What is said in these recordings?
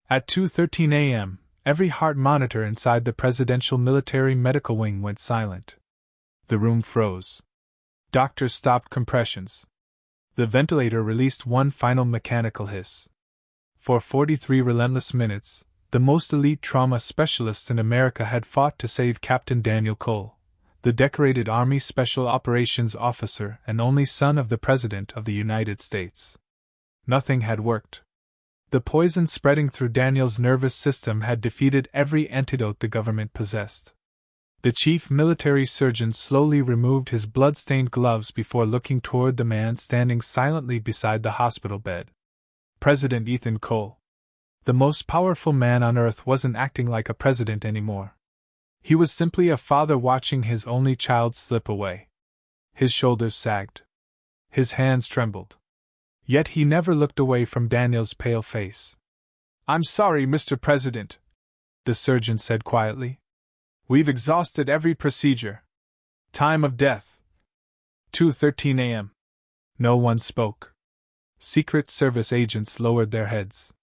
At 2:13 a.m., every heart monitor inside the Presidential Military Medical Wing went silent. The room froze. Doctors stopped compressions. The ventilator released one final mechanical hiss. For 43 relentless minutes, the most elite trauma specialists in America had fought to save Captain Daniel Cole, the decorated Army Special Operations officer and only son of the President of the United States. Nothing had worked. The poison spreading through Daniel's nervous system had defeated every antidote the government possessed. The chief military surgeon slowly removed his blood-stained gloves before looking toward the man standing silently beside the hospital bed. President Ethan Cole. The most powerful man on earth wasn't acting like a president anymore. He was simply a father watching his only child slip away. His shoulders sagged. His hands trembled. Yet he never looked away from Daniel's pale face. "I'm sorry, Mr. President," the surgeon said quietly. "We've exhausted every procedure. Time of death. 2:13 a.m. No one spoke. Secret Service agents lowered their heads.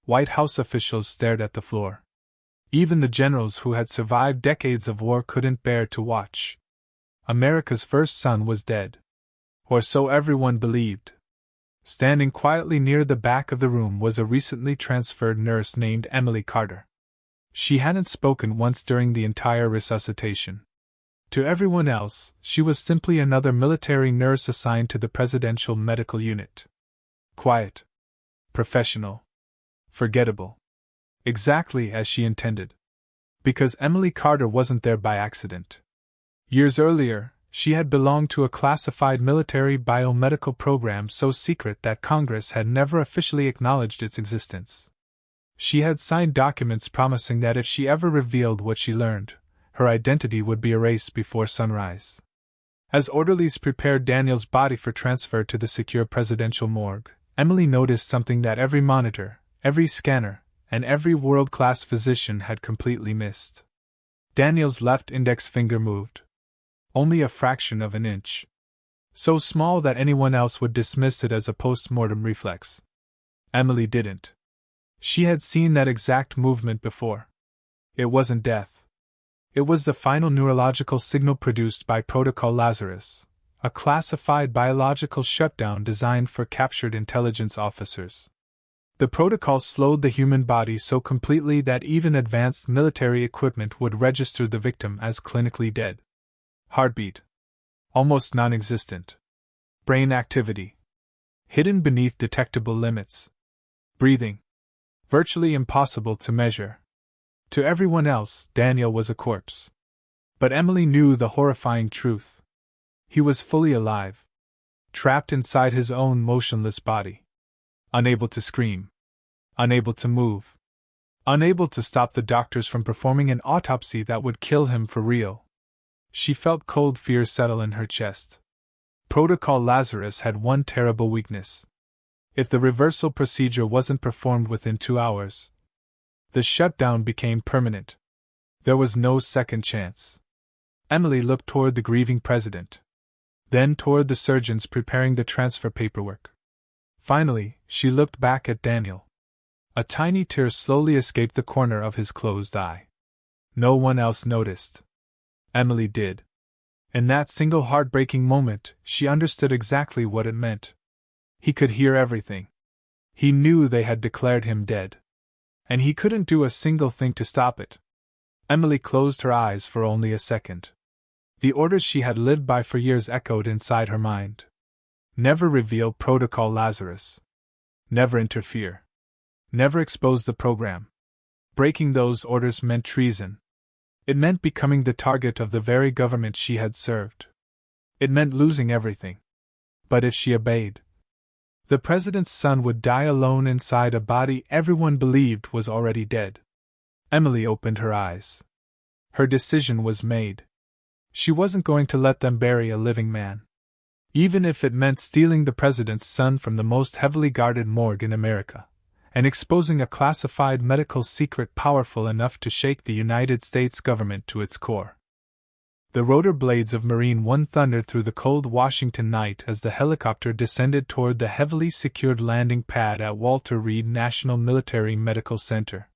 White House officials stared at the floor. Even the generals who had survived decades of war couldn't bear to watch. America's first son was dead. Or so everyone believed. Standing quietly near the back of the room was a recently transferred nurse named Emily Carter. She hadn't spoken once during the entire resuscitation. To everyone else, she was simply another military nurse assigned to the Presidential Medical Unit. Quiet. Professional. Forgettable. Exactly as she intended. Because Emily Carter wasn't there by accident. Years earlier, she had belonged to a classified military biomedical program so secret that Congress had never officially acknowledged its existence. She had signed documents promising that if she ever revealed what she learned, her identity would be erased before sunrise. As orderlies prepared Daniel's body for transfer to the secure presidential morgue, Emily noticed something that every monitor, every scanner, and every world-class physician had completely missed. Daniel's left index finger moved. Only a fraction of an inch. So small that anyone else would dismiss it as a post-mortem reflex. Emily didn't. She had seen that exact movement before. It wasn't death. It was the final neurological signal produced by Protocol Lazarus, a classified biological shutdown designed for captured intelligence officers. The protocol slowed the human body so completely that even advanced military equipment would register the victim as clinically dead. Heartbeat. Almost non-existent. Brain activity. Hidden beneath detectable limits. Breathing. Virtually impossible to measure. To everyone else, Daniel was a corpse. But Emily knew the horrifying truth. He was fully alive. Trapped inside his own motionless body. Unable to scream. Unable to move. Unable to stop the doctors from performing an autopsy that would kill him for real. She felt cold fear settle in her chest. Protocol Lazarus had one terrible weakness. If the reversal procedure wasn't performed within 2 hours, the shutdown became permanent. There was no second chance. Emily looked toward the grieving president. Then toward the surgeons preparing the transfer paperwork. Finally, she looked back at Daniel. A tiny tear slowly escaped the corner of his closed eye. No one else noticed. Emily did. In that single heartbreaking moment, she understood exactly what it meant. He could hear everything. He knew they had declared him dead. And he couldn't do a single thing to stop it. Emily closed her eyes for only a second. The orders she had lived by for years echoed inside her mind. Never reveal Protocol Lazarus. Never interfere. Never expose the program. Breaking those orders meant treason. It meant becoming the target of the very government she had served. It meant losing everything. But if she obeyed, the president's son would die alone inside a body everyone believed was already dead. Emily opened her eyes. Her decision was made. She wasn't going to let them bury a living man. Even if it meant stealing the president's son from the most heavily guarded morgue in America, and exposing a classified medical secret powerful enough to shake the United States government to its core. The rotor blades of Marine One thundered through the cold Washington night as the helicopter descended toward the heavily secured landing pad at Walter Reed National Military Medical Center.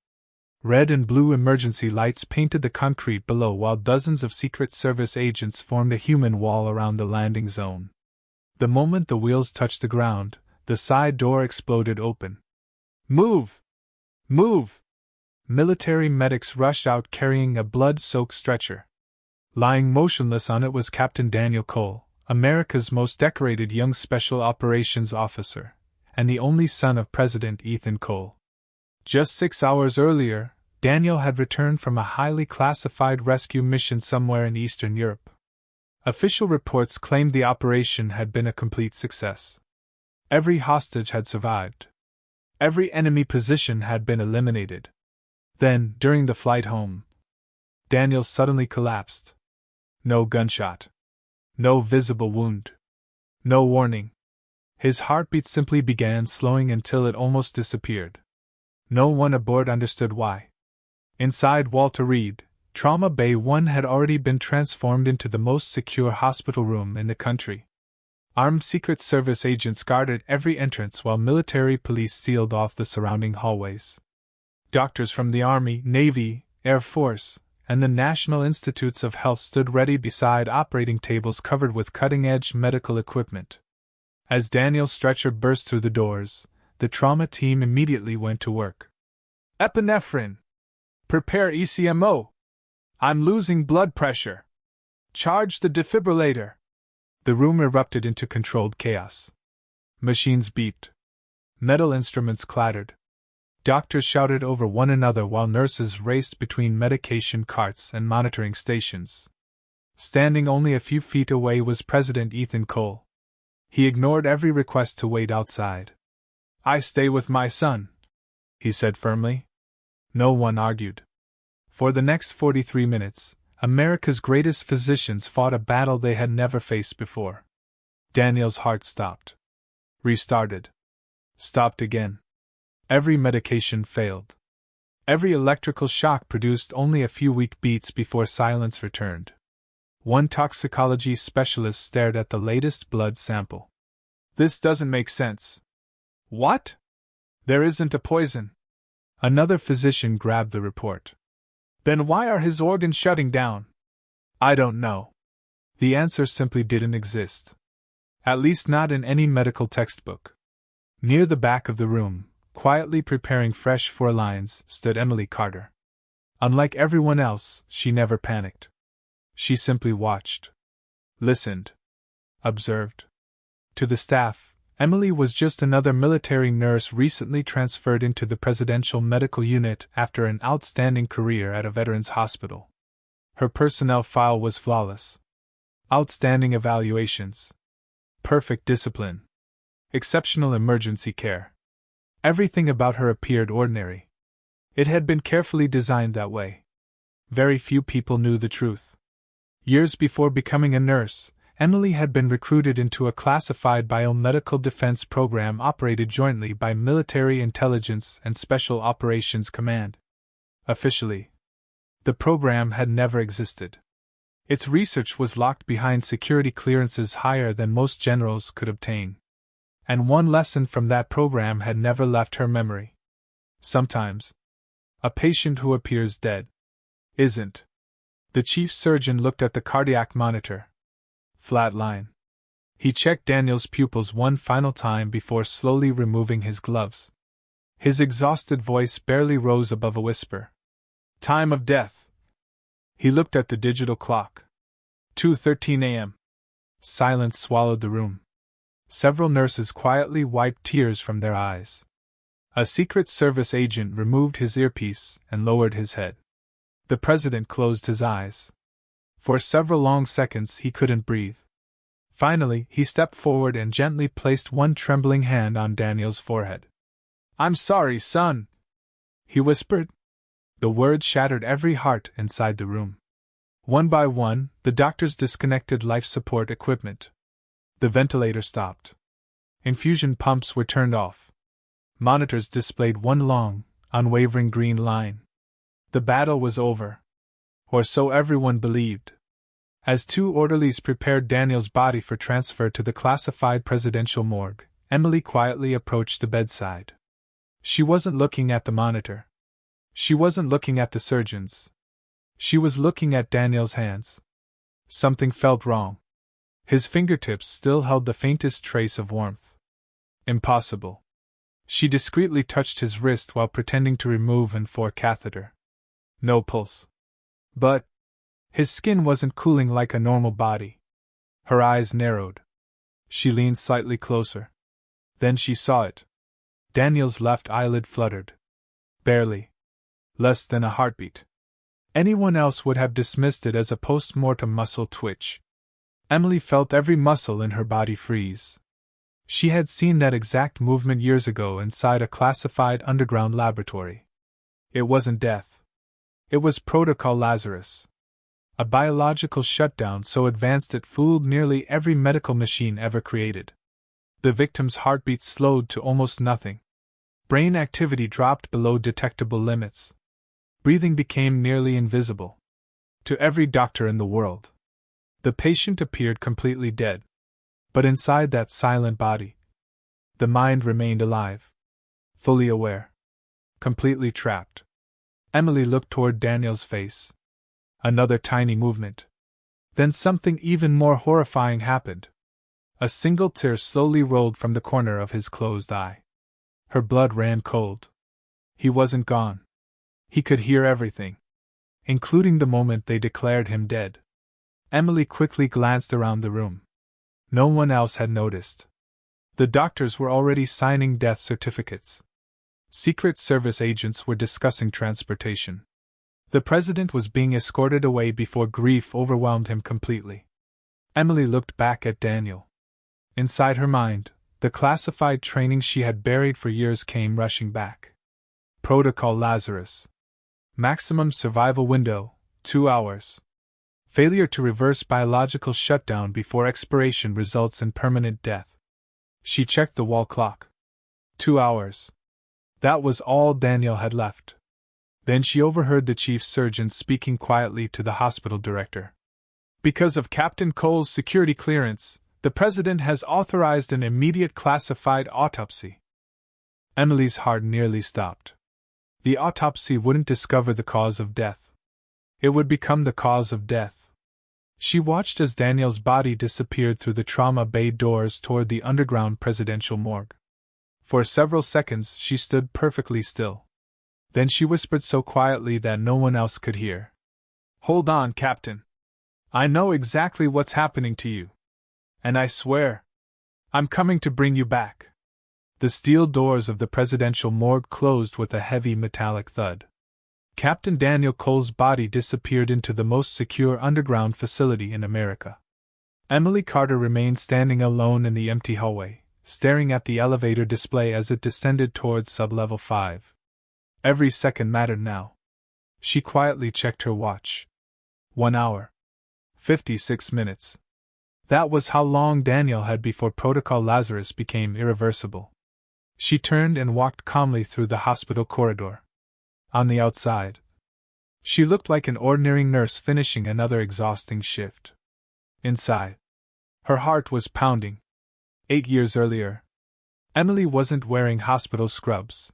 Red and blue emergency lights painted the concrete below while dozens of Secret Service agents formed a human wall around the landing zone. The moment the wheels touched the ground, the side door exploded open. "Move! Move!" Military medics rushed out carrying a blood-soaked stretcher. Lying motionless on it was Captain Daniel Cole, America's most decorated young special operations officer, and the only son of President Ethan Cole. Just 6 hours earlier, Daniel had returned from a highly classified rescue mission somewhere in Eastern Europe. Official reports claimed the operation had been a complete success. Every hostage had survived. Every enemy position had been eliminated. Then, during the flight home, Daniel suddenly collapsed. No gunshot. No visible wound. No warning. His heartbeat simply began slowing until it almost disappeared. No one aboard understood why. Inside Walter Reed, Trauma Bay 1 had already been transformed into the most secure hospital room in the country. Armed Secret Service agents guarded every entrance while military police sealed off the surrounding hallways. Doctors from the Army, Navy, Air Force, and the National Institutes of Health stood ready beside operating tables covered with cutting-edge medical equipment. As Daniel's stretcher burst through the doors, the trauma team immediately went to work. "Epinephrine! Prepare ECMO! I'm losing blood pressure! Charge the defibrillator!" The room erupted into controlled chaos. Machines beeped. Metal instruments clattered. Doctors shouted over one another while nurses raced between medication carts and monitoring stations. Standing only a few feet away was President Ethan Cole. He ignored every request to wait outside. "I stay with my son," he said firmly. No one argued. For the next 43 minutes, America's greatest physicians fought a battle they had never faced before. Daniel's heart stopped. Restarted. Stopped again. Every medication failed. Every electrical shock produced only a few weak beats before silence returned. One toxicology specialist stared at the latest blood sample. "This doesn't make sense." "What?" "There isn't a poison." Another physician grabbed the report. "Then why are his organs shutting down?" "I don't know." The answer simply didn't exist. At least not in any medical textbook. Near the back of the room, quietly preparing fresh 4 lines, stood Emily Carter. Unlike everyone else, she never panicked. She simply watched. Listened. Observed. To the staff, Emily was just another military nurse recently transferred into the Presidential Medical Unit after an outstanding career at a veterans hospital. Her personnel file was flawless. Outstanding evaluations. Perfect discipline. Exceptional emergency care. Everything about her appeared ordinary. It had been carefully designed that way. Very few people knew the truth. Years before becoming a nurse, Emily had been recruited into a classified biomedical defense program operated jointly by Military Intelligence and Special Operations Command. Officially, the program had never existed. Its research was locked behind security clearances higher than most generals could obtain. And one lesson from that program had never left her memory. Sometimes, a patient who appears dead isn't. The chief surgeon looked at the cardiac monitor. Flatline. He checked Daniel's pupils one final time before slowly removing his gloves. His exhausted voice barely rose above a whisper. "Time of death." He looked at the digital clock. 2:13 a.m. Silence swallowed the room. Several nurses quietly wiped tears from their eyes. A Secret Service agent removed his earpiece and lowered his head. The president closed his eyes. For several long seconds he couldn't breathe. Finally, he stepped forward and gently placed one trembling hand on Daniel's forehead. "I'm sorry, son," he whispered. The words shattered every heart inside the room. One by one, the doctors disconnected life support equipment. The ventilator stopped. Infusion pumps were turned off. Monitors displayed one long, unwavering green line. The battle was over. Or so everyone believed. As two orderlies prepared Daniel's body for transfer to the classified presidential morgue, Emily quietly approached the bedside. She wasn't looking at the monitor. She wasn't looking at the surgeons. She was looking at Daniel's hands. Something felt wrong. His fingertips still held the faintest trace of warmth. Impossible. She discreetly touched his wrist while pretending to remove an IV catheter. No pulse. But his skin wasn't cooling like a normal body. Her eyes narrowed. She leaned slightly closer. Then she saw it. Daniel's left eyelid fluttered. Barely. Less than a heartbeat. Anyone else would have dismissed it as a post-mortem muscle twitch. Emily felt every muscle in her body freeze. She had seen that exact movement years ago inside a classified underground laboratory. It wasn't death. It was Protocol Lazarus. A biological shutdown so advanced it fooled nearly every medical machine ever created. The victim's heartbeat slowed to almost nothing. Brain activity dropped below detectable limits. Breathing became nearly invisible. To every doctor in the world, the patient appeared completely dead. But inside that silent body, the mind remained alive. Fully aware. Completely trapped. Emily looked toward Daniel's face. Another tiny movement. Then something even more horrifying happened. A single tear slowly rolled from the corner of his closed eye. Her blood ran cold. He wasn't gone. He could hear everything, including the moment they declared him dead. Emily quickly glanced around the room. No one else had noticed. The doctors were already signing death certificates. Secret Service agents were discussing transportation. The president was being escorted away before grief overwhelmed him completely. Emily looked back at Daniel. Inside her mind, the classified training she had buried for years came rushing back. Protocol Lazarus. Maximum survival window, 2 hours. Failure to reverse biological shutdown before expiration results in permanent death. She checked the wall clock. 2 hours. That was all Daniel had left. Then she overheard the chief surgeon speaking quietly to the hospital director. Because of Captain Cole's security clearance, the president has authorized an immediate classified autopsy. Emily's heart nearly stopped. The autopsy wouldn't discover the cause of death. It would become the cause of death. She watched as Daniel's body disappeared through the trauma bay doors toward the underground presidential morgue. For several seconds she stood perfectly still. Then she whispered so quietly that no one else could hear. "Hold on, Captain. I know exactly what's happening to you. And I swear, I'm coming to bring you back." The steel doors of the presidential morgue closed with a heavy metallic thud. Captain Daniel Cole's body disappeared into the most secure underground facility in America. Emily Carter remained standing alone in the empty hallway, staring at the elevator display as it descended towards sub-level 5. Every second mattered now. She quietly checked her watch. 1 hour. 56 minutes. That was how long Daniel had before Protocol Lazarus became irreversible. She turned and walked calmly through the hospital corridor. On the outside, she looked like an ordinary nurse finishing another exhausting shift. Inside, her heart was pounding. 8 years earlier, Emily wasn't wearing hospital scrubs.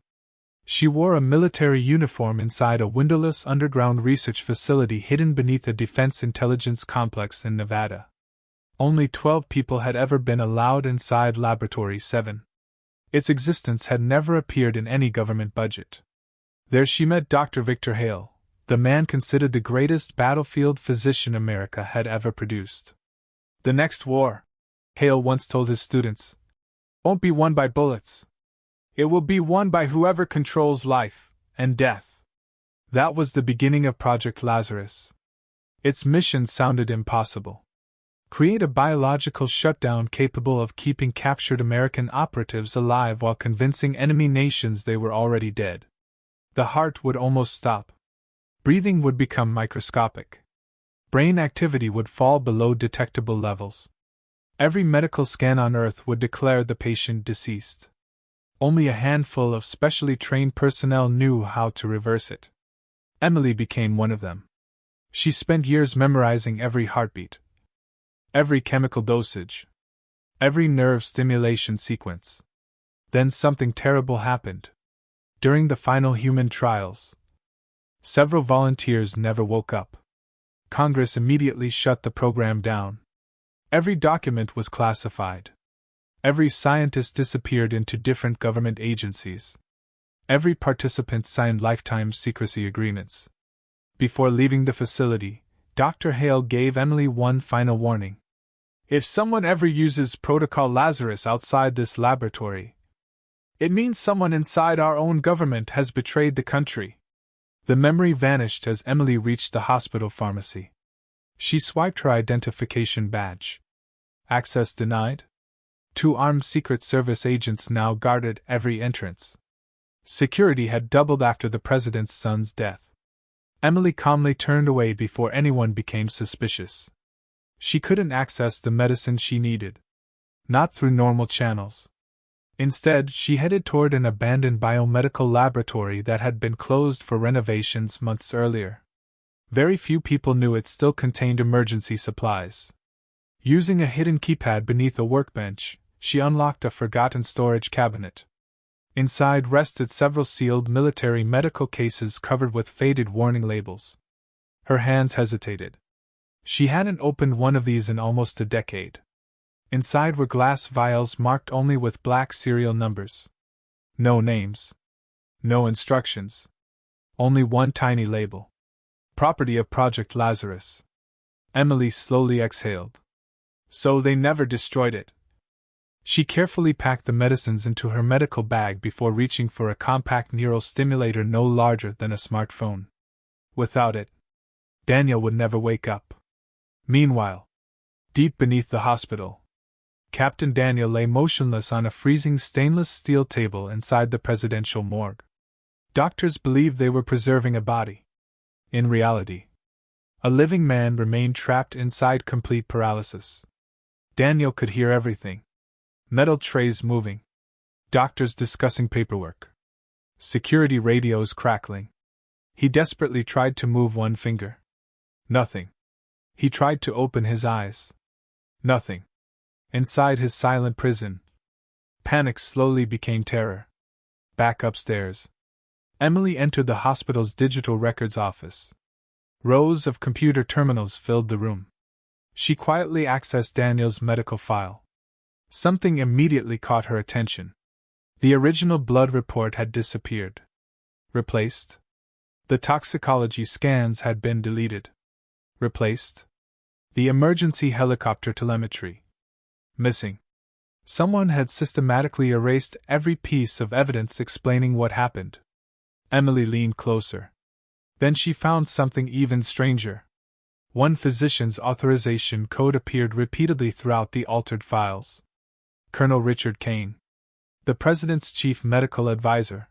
She wore a military uniform inside a windowless underground research facility hidden beneath a defense intelligence complex in Nevada. Only 12 people had ever been allowed inside Laboratory 7. Its existence had never appeared in any government budget. There she met Dr. Victor Hale, the man considered the greatest battlefield physician America had ever produced. "The next war," Hale once told his students, "won't be won by bullets. It will be won by whoever controls life and death." That was the beginning of Project Lazarus. Its mission sounded impossible. Create a biological shutdown capable of keeping captured American operatives alive while convincing enemy nations they were already dead. The heart would almost stop. Breathing would become microscopic. Brain activity would fall below detectable levels. Every medical scan on Earth would declare the patient deceased. Only a handful of specially trained personnel knew how to reverse it. Emily became one of them. She spent years memorizing every heartbeat, Every chemical dosage. Every nerve stimulation sequence. Then something terrible happened. During the final human trials, several volunteers never woke up. Congress immediately shut the program down. Every document was classified. Every scientist disappeared into different government agencies. Every participant signed lifetime secrecy agreements. Before leaving the facility, Dr. Hale gave Emily one final warning. If someone ever uses Protocol Lazarus outside this laboratory, it means someone inside our own government has betrayed the country. The memory vanished as Emily reached the hospital pharmacy. She swiped her identification badge. Access denied? 2 armed Secret Service agents now guarded every entrance. Security had doubled after the president's son's death. Emily calmly turned away before anyone became suspicious. She couldn't access the medicine she needed. Not through normal channels. Instead, she headed toward an abandoned biomedical laboratory that had been closed for renovations months earlier. Very few people knew it still contained emergency supplies. Using a hidden keypad beneath a workbench, she unlocked a forgotten storage cabinet. Inside rested several sealed military medical cases covered with faded warning labels. Her hands hesitated. She hadn't opened one of these in almost a decade. Inside were glass vials marked only with black serial numbers. No names. No instructions. Only one tiny label. Property of Project Lazarus. Emily slowly exhaled. So they never destroyed it. She carefully packed the medicines into her medical bag before reaching for a compact neural stimulator no larger than a smartphone. Without it, Daniel would never wake up. Meanwhile, deep beneath the hospital, Captain Daniel lay motionless on a freezing stainless steel table inside the presidential morgue. Doctors believed they were preserving a body. In reality, a living man remained trapped inside complete paralysis. Daniel could hear everything. Metal trays moving. Doctors discussing paperwork. Security radios crackling. He desperately tried to move one finger. Nothing. He tried to open his eyes. Nothing. Inside his silent prison, panic slowly became terror. Back upstairs, Emily entered the hospital's digital records office. Rows of computer terminals filled the room. She quietly accessed Daniel's medical file. Something immediately caught her attention. The original blood report had disappeared. Replaced. The toxicology scans had been deleted. Replaced. The emergency helicopter telemetry. Missing. Someone had systematically erased every piece of evidence explaining what happened. Emily leaned closer. Then she found something even stranger. One physician's authorization code appeared repeatedly throughout the altered files. Colonel Richard Kane, the president's chief medical advisor.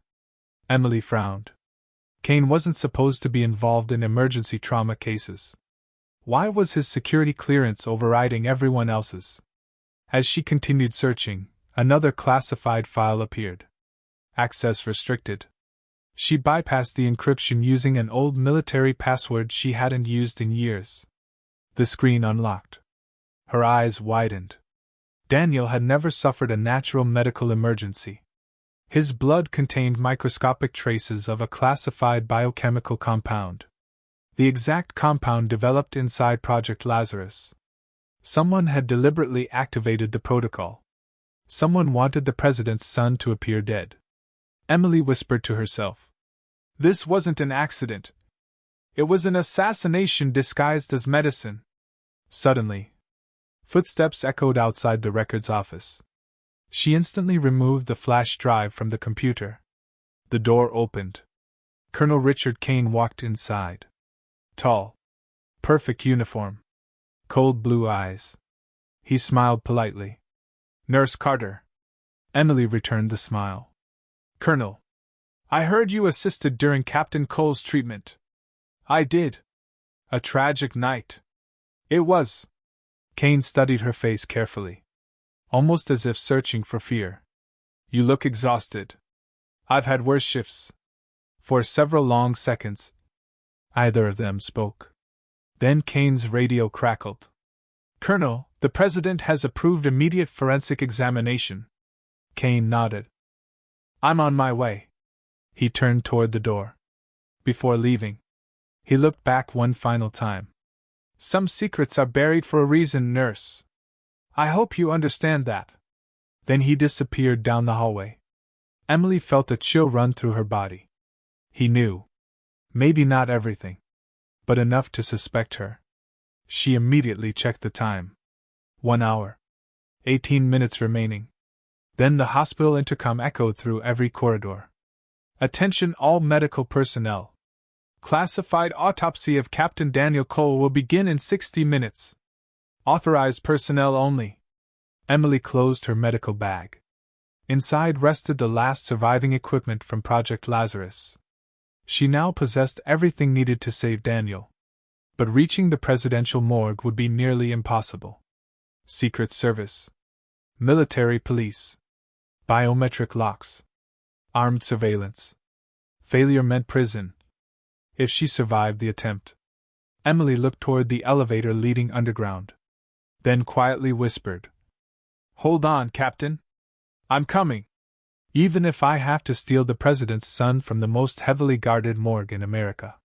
Emily frowned. Kane wasn't supposed to be involved in emergency trauma cases. Why was his security clearance overriding everyone else's? As she continued searching, another classified file appeared. Access restricted. She bypassed the encryption using an old military password she hadn't used in years. The screen unlocked. Her eyes widened. Daniel had never suffered a natural medical emergency. His blood contained microscopic traces of a classified biochemical compound. The exact compound developed inside Project Lazarus. Someone had deliberately activated the protocol. Someone wanted the president's son to appear dead. Emily whispered to herself. This wasn't an accident. It was an assassination disguised as medicine. Suddenly, footsteps echoed outside the records office. She instantly removed the flash drive from the computer. The door opened. Colonel Richard Kane walked inside. Tall. Perfect uniform. Cold blue eyes. He smiled politely. Nurse Carter. Emily returned the smile. Colonel, I heard you assisted during Captain Cole's treatment. I did. A tragic night. It was. Kane studied her face carefully, almost as if searching for fear. You look exhausted. I've had worse shifts. For several long seconds, either of them spoke. Then Kane's radio crackled. Colonel, The President has approved immediate forensic examination. Kane nodded. I'm on my way. He turned toward the door. Before leaving, he looked back one final time. Some secrets are buried for a reason, nurse. I hope you understand that. Then he disappeared down the hallway. Emily felt a chill run through her body. He knew. Maybe not everything, but enough to suspect her. She immediately checked the time. 1 hour. 18 minutes remaining. Then the hospital intercom echoed through every corridor. Attention all medical personnel. Classified autopsy of Captain Daniel Cole will begin in 60 minutes. Authorized personnel only. Emily closed her medical bag. Inside rested the last surviving equipment from Project Lazarus. She now possessed everything needed to save Daniel. But reaching the presidential morgue would be nearly impossible. Secret Service. Military police. Biometric locks. Armed surveillance. Failure meant prison. If she survived the attempt. Emily looked toward the elevator leading underground. Then quietly whispered. Hold on, Captain. I'm coming. Even if I have to steal the President's son from the most heavily guarded morgue in America.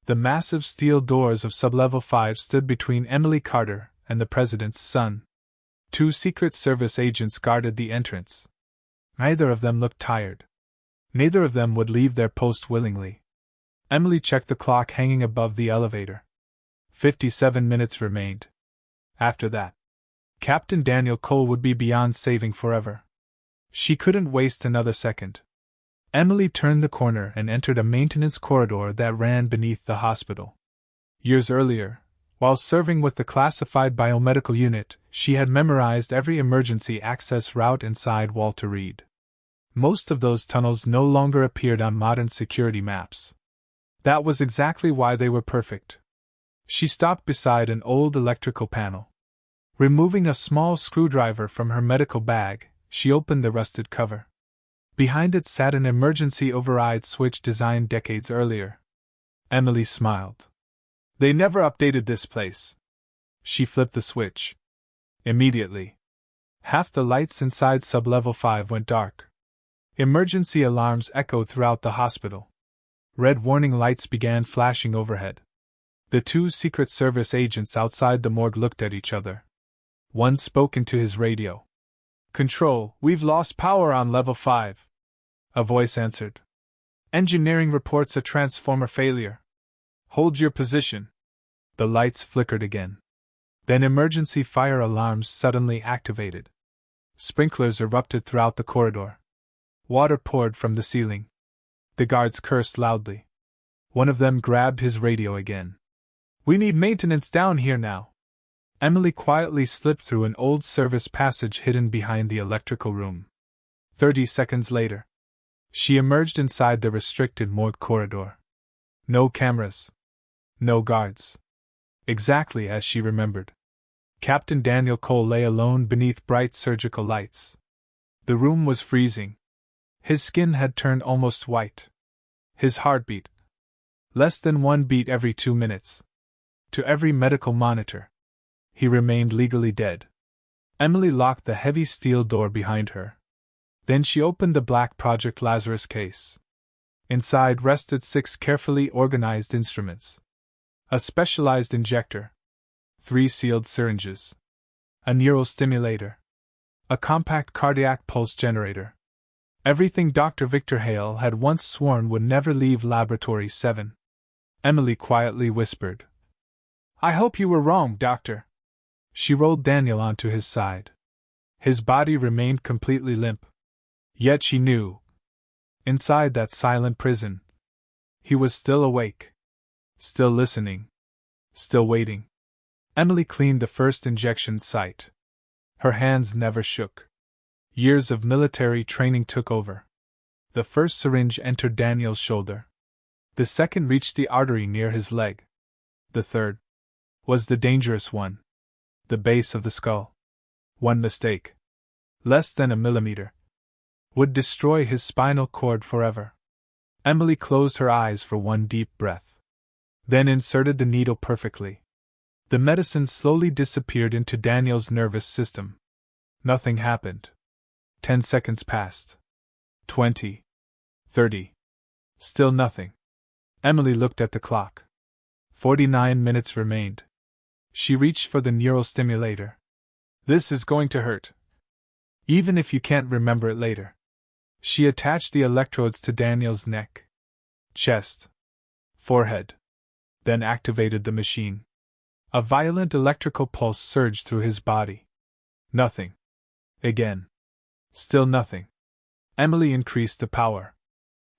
The massive steel doors of Sublevel 5 stood between Emily Carter and the President's son. 2 Secret Service agents guarded the entrance. Neither of them looked tired. Neither of them would leave their post willingly. Emily checked the clock hanging above the elevator. 57 minutes remained. After that, Captain Daniel Cole would be beyond saving forever. She couldn't waste another second. Emily turned the corner and entered a maintenance corridor that ran beneath the hospital. Years earlier, while serving with the classified biomedical unit, she had memorized every emergency access route inside Walter Reed. Most of those tunnels no longer appeared on modern security maps. That was exactly why they were perfect. She stopped beside an old electrical panel. Removing a small screwdriver from her medical bag, she opened the rusted cover. Behind it sat an emergency override switch designed decades earlier. Emily smiled. They never updated this place. She flipped the switch. Immediately, half the lights inside Sublevel 5 went dark. Emergency alarms echoed throughout the hospital. Red warning lights began flashing overhead. The 2 Secret Service agents outside the morgue looked at each other. One spoke into his radio. Control, we've lost power on Level 5. A voice answered. Engineering reports a transformer failure. Hold your position. The lights flickered again. Then emergency fire alarms suddenly activated. Sprinklers erupted throughout the corridor. Water poured from the ceiling. The guards cursed loudly. One of them grabbed his radio again. We need maintenance down here now. Emily quietly slipped through an old service passage hidden behind the electrical room. 30 seconds later, she emerged inside the restricted morgue corridor. No cameras. No guards. Exactly as she remembered. Captain Daniel Cole lay alone beneath bright surgical lights. The room was freezing. His skin had turned almost white. His heartbeat. Less than 1 beat every 2 minutes. To every medical monitor, he remained legally dead. Emily locked the heavy steel door behind her. Then she opened the black Project Lazarus case. Inside rested 6 carefully organized instruments. A specialized injector. 3 sealed syringes. A neurostimulator. A compact cardiac pulse generator. Everything Dr. Victor Hale had once sworn would never leave Laboratory 7. Emily quietly whispered. I hope you were wrong, Doctor. She rolled Daniel onto his side. His body remained completely limp. Yet she knew. Inside that silent prison, he was still awake. Still listening. Still waiting. Emily cleaned the first injection site. Her hands never shook. Years of military training took over. The first syringe entered Daniel's shoulder. The second reached the artery near his leg. The third was the dangerous one. The base of the skull. One mistake, less than a millimeter, would destroy his spinal cord forever. Emily closed her eyes for one deep breath. Then inserted the needle perfectly. The medicine slowly disappeared into Daniel's nervous system. Nothing happened. 10 seconds passed. 20. 30. Still nothing. Emily looked at the clock. 49 minutes remained. She reached for the neurostimulator. This is going to hurt. Even if you can't remember it later. She attached the electrodes to Daniel's neck, chest, forehead, then activated the machine. A violent electrical pulse surged through his body. Nothing. Again. Still nothing. Emily increased the power.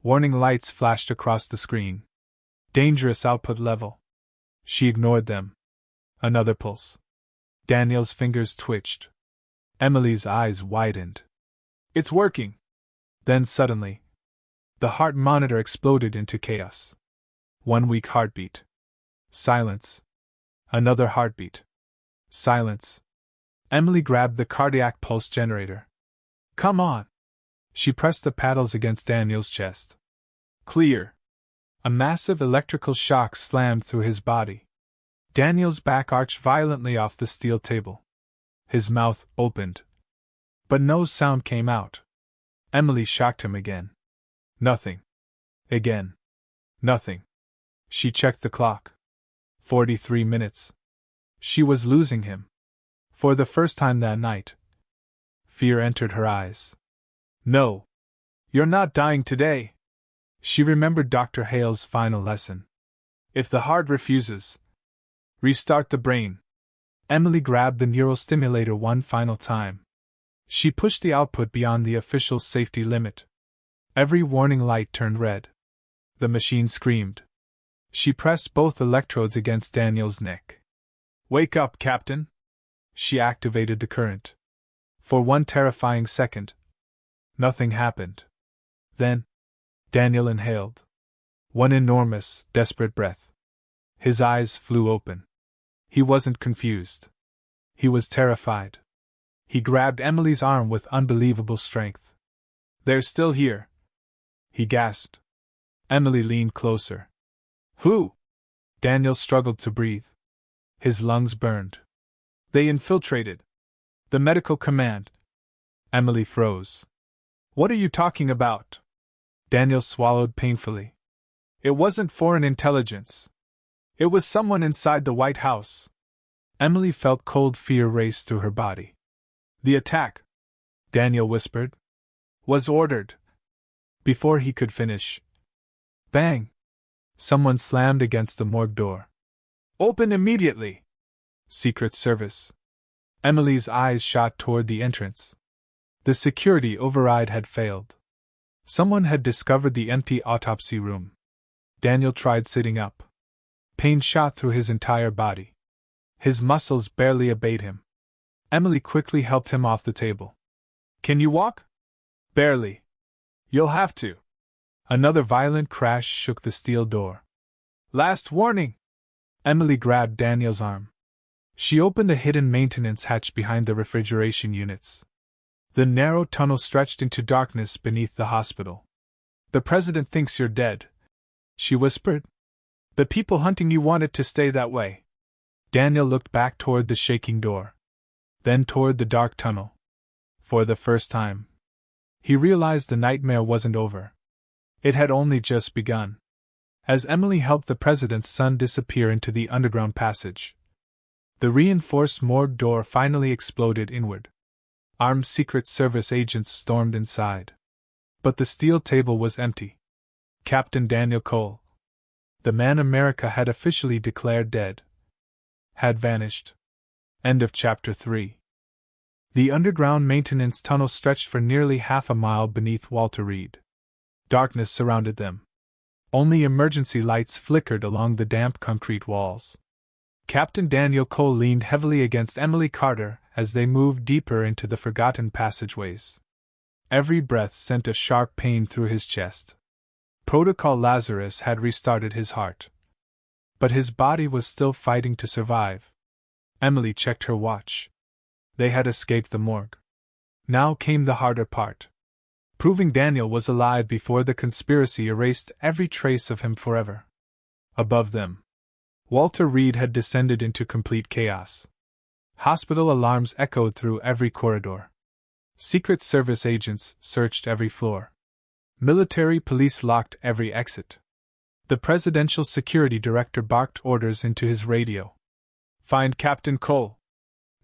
Warning lights flashed across the screen. Dangerous output level. She ignored them. Another pulse. Daniel's fingers twitched. Emily's eyes widened. It's working! Then suddenly, the heart monitor exploded into chaos. 1 weak heartbeat. Silence. Another heartbeat. Silence. Emily grabbed the cardiac pulse generator. Come on! She pressed the paddles against Daniel's chest. Clear. A massive electrical shock slammed through his body. Daniel's back arched violently off the steel table. His mouth opened. But no sound came out. Emily shocked him again. Nothing. Again. Nothing. She checked the clock. 43 minutes. She was losing him. For the first time that night. Fear entered her eyes. No. You're not dying today. She remembered Dr. Hale's final lesson. If the heart refuses, restart the brain. Emily grabbed the neurostimulator one final time. She pushed the output beyond the official safety limit. Every warning light turned red. The machine screamed. She pressed both electrodes against Daniel's neck. Wake up, Captain! She activated the current. For one terrifying second, nothing happened. Then, Daniel inhaled. One enormous, desperate breath. His eyes flew open. He wasn't confused. He was terrified. He grabbed Emily's arm with unbelievable strength. They're still here, he gasped. Emily leaned closer. Who? Daniel struggled to breathe. His lungs burned. They infiltrated the medical command. Emily froze. What are you talking about? Daniel swallowed painfully. It wasn't foreign intelligence. It was someone inside the White House. Emily felt cold fear race through her body. The attack, Daniel whispered, was ordered. Before he could finish. Bang! Someone slammed against the morgue door. Open immediately! Secret Service. Emily's eyes shot toward the entrance. The security override had failed. Someone had discovered the empty autopsy room. Daniel tried sitting up. Pain shot through his entire body. His muscles barely obeyed him. Emily quickly helped him off the table. Can you walk? Barely. You'll have to. Another violent crash shook the steel door. Last warning! Emily grabbed Daniel's arm. She opened a hidden maintenance hatch behind the refrigeration units. The narrow tunnel stretched into darkness beneath the hospital. The president thinks you're dead, she whispered. The people hunting you want it to stay that way. Daniel looked back toward the shaking door. Then toward the dark tunnel. For the first time, he realized the nightmare wasn't over. It had only just begun. As Emily helped the president's son disappear into the underground passage, the reinforced morgue door finally exploded inward. Armed Secret Service agents stormed inside. But the steel table was empty. Captain Daniel Cole, the man America had officially declared dead, had vanished. End of Chapter 3. The underground maintenance tunnel stretched for nearly half a mile beneath Walter Reed. Darkness surrounded them. Only emergency lights flickered along the damp concrete walls. Captain Daniel Cole leaned heavily against Emily Carter as they moved deeper into the forgotten passageways. Every breath sent a sharp pain through his chest. Protocol Lazarus had restarted his heart. But his body was still fighting to survive. Emily checked her watch. They had escaped the morgue. Now came the harder part. Proving Daniel was alive before the conspiracy erased every trace of him forever. Above them, Walter Reed had descended into complete chaos. Hospital alarms echoed through every corridor. Secret Service agents searched every floor. Military police locked every exit. The presidential security director barked orders into his radio. "Find Captain Cole.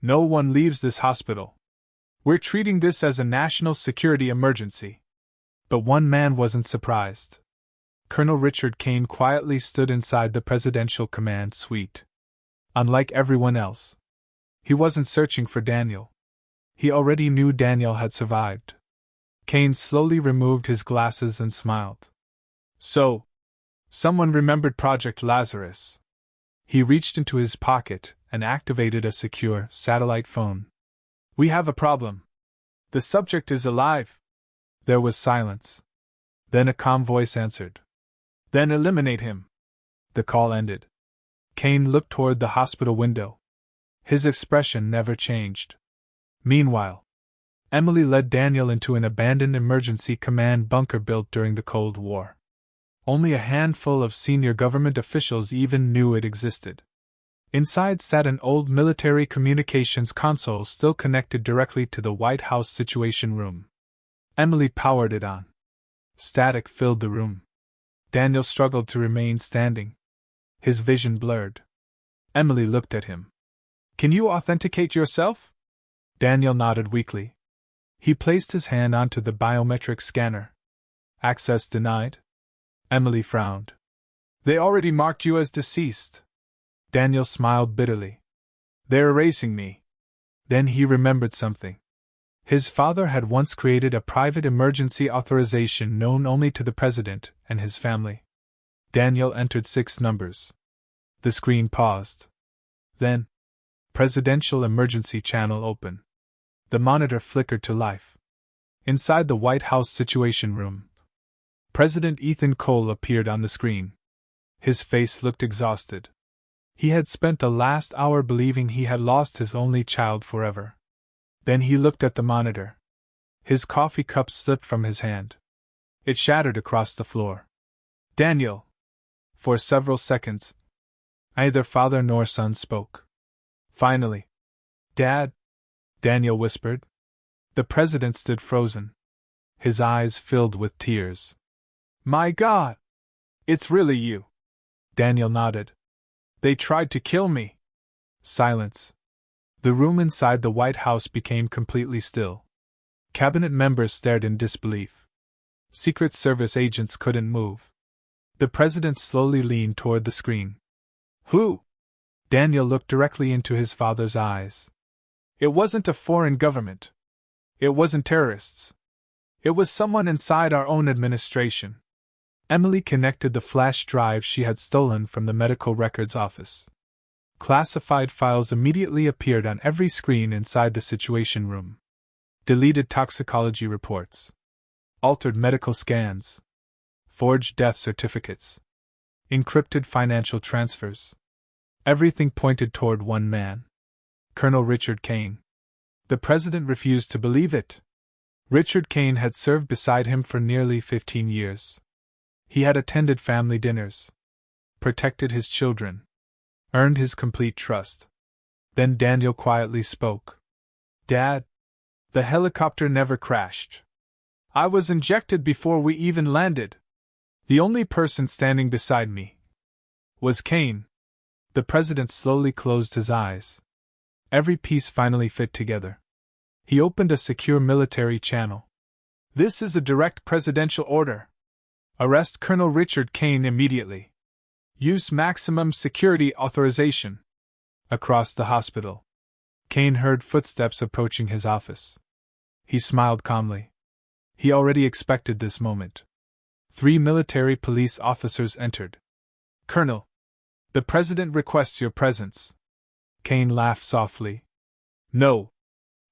No one leaves this hospital. We're treating this as a national security emergency." But one man wasn't surprised. Colonel Richard Kane quietly stood inside the presidential command suite. Unlike everyone else, he wasn't searching for Daniel. He already knew Daniel had survived. Kane slowly removed his glasses and smiled. "So, someone remembered Project Lazarus." He reached into his pocket and activated a secure satellite phone. "We have a problem. The subject is alive." There was silence. Then a calm voice answered. "Then eliminate him." The call ended. Kane looked toward the hospital window. His expression never changed. Meanwhile, Emily led Daniel into an abandoned emergency command bunker built during the Cold War. Only a handful of senior government officials even knew it existed. Inside sat an old military communications console still connected directly to the White House Situation Room. Emily powered it on. Static filled the room. Daniel struggled to remain standing. His vision blurred. Emily looked at him. "Can you authenticate yourself?" Daniel nodded weakly. He placed his hand onto the biometric scanner. "Access denied?" Emily frowned. "They already marked you as deceased." Daniel smiled bitterly. "They're erasing me." Then he remembered something. His father had once created a private emergency authorization known only to the president and his family. Daniel entered 6 numbers. The screen paused. Then, Presidential Emergency Channel open. The monitor flickered to life. Inside the White House Situation Room, President Ethan Cole appeared on the screen. His face looked exhausted. He had spent the last hour believing he had lost his only child forever. Then he looked at the monitor. His coffee cup slipped from his hand. It shattered across the floor. "Daniel!" For several seconds, neither father nor son spoke. Finally, "Dad?" Daniel whispered. The president stood frozen. His eyes filled with tears. "My God! It's really you!" Daniel nodded. "They tried to kill me." Silence. The room inside the White House became completely still. Cabinet members stared in disbelief. Secret Service agents couldn't move. The president slowly leaned toward the screen. "Who?" Daniel looked directly into his father's eyes. "It wasn't a foreign government. It wasn't terrorists. It was someone inside our own administration." Emily connected the flash drive she had stolen from the medical records office. Classified files immediately appeared on every screen inside the Situation Room. Deleted toxicology reports. Altered medical scans. Forged death certificates. Encrypted financial transfers. Everything pointed toward one man. Colonel Richard Kane. The president refused to believe it. Richard Kane had served beside him for nearly 15 years. He had attended family dinners, protected his children, earned his complete trust. Then Daniel quietly spoke. "Dad, the helicopter never crashed. I was injected before we even landed. The only person standing beside me was Kane." The president slowly closed his eyes. Every piece finally fit together. He opened a secure military channel. "This is a direct presidential order. Arrest Colonel Richard Kane immediately. Use maximum security authorization." Across the hospital, Kane heard footsteps approaching his office. He smiled calmly. He already expected this moment. 3 military police officers entered. "Colonel, the president requests your presence." Kane laughed softly. "No."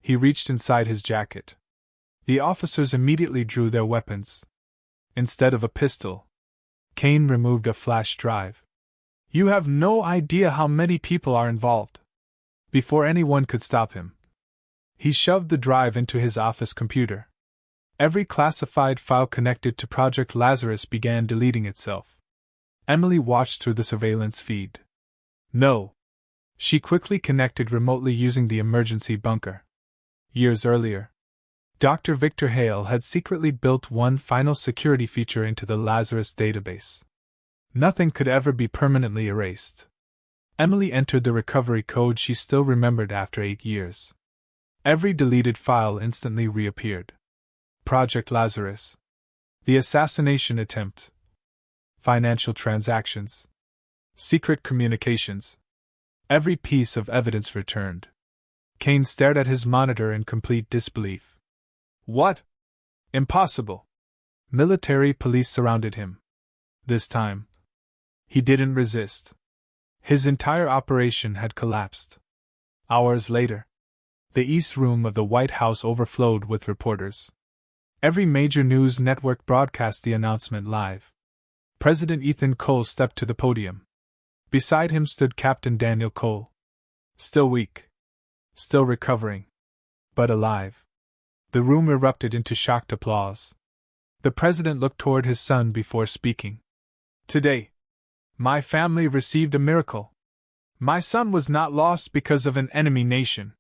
He reached inside his jacket. The officers immediately drew their weapons. Instead of a pistol, Kane removed a flash drive. "You have no idea how many people are involved." Before anyone could stop him, he shoved the drive into his office computer. Every classified file connected to Project Lazarus began deleting itself. Emily watched through the surveillance feed. No. She quickly connected remotely using the emergency bunker. Years earlier, Dr. Victor Hale had secretly built one final security feature into the Lazarus database. Nothing could ever be permanently erased. Emily entered the recovery code she still remembered after 8 years. Every deleted file instantly reappeared. Project Lazarus. The assassination attempt. Financial transactions. Secret communications. Every piece of evidence returned. Kane stared at his monitor in complete disbelief. What? Impossible. Military police surrounded him. This time, he didn't resist. His entire operation had collapsed. Hours later, the East Room of the White House overflowed with reporters. Every major news network broadcast the announcement live. President Ethan Cole stepped to the podium. Beside him stood Captain Daniel Cole. Still weak. Still recovering. But alive. The room erupted into shocked applause. The president looked toward his son before speaking. Today, my family received a miracle. My son was not lost because of an enemy nation.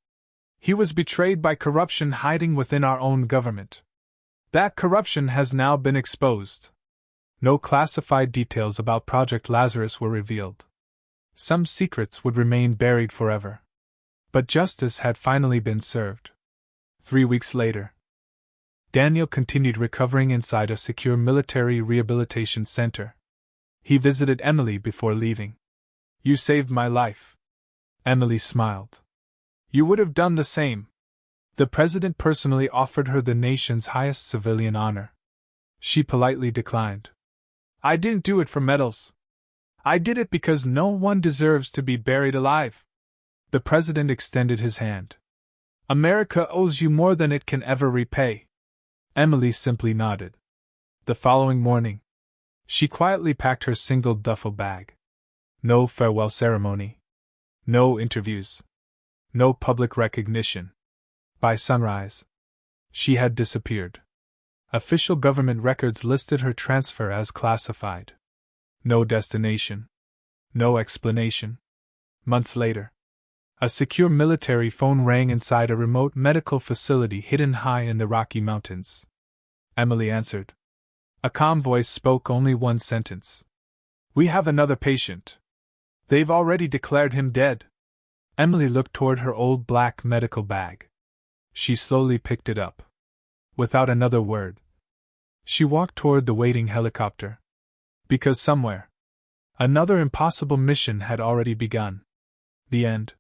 He was betrayed by corruption hiding within our own government. That corruption has now been exposed. No classified details about Project Lazarus were revealed. Some secrets would remain buried forever. But justice had finally been served. 3 weeks later, Daniel continued recovering inside a secure military rehabilitation center. He visited Emily before leaving. You saved my life. Emily smiled. You would have done the same. The president personally offered her the nation's highest civilian honor. She politely declined. I didn't do it for medals. I did it because no one deserves to be buried alive. The president extended his hand. America owes you more than it can ever repay. Emily simply nodded. The following morning, she quietly packed her single duffel bag. No farewell ceremony. No interviews. No public recognition. By sunrise, she had disappeared. Official government records listed her transfer as classified. No destination. No explanation. Months later, a secure military phone rang inside a remote medical facility hidden high in the Rocky Mountains. Emily answered. A calm voice spoke only one sentence. We have another patient. They've already declared him dead. Emily looked toward her old black medical bag. She slowly picked it up. Without another word, she walked toward the waiting helicopter. Because somewhere, another impossible mission had already begun. The end.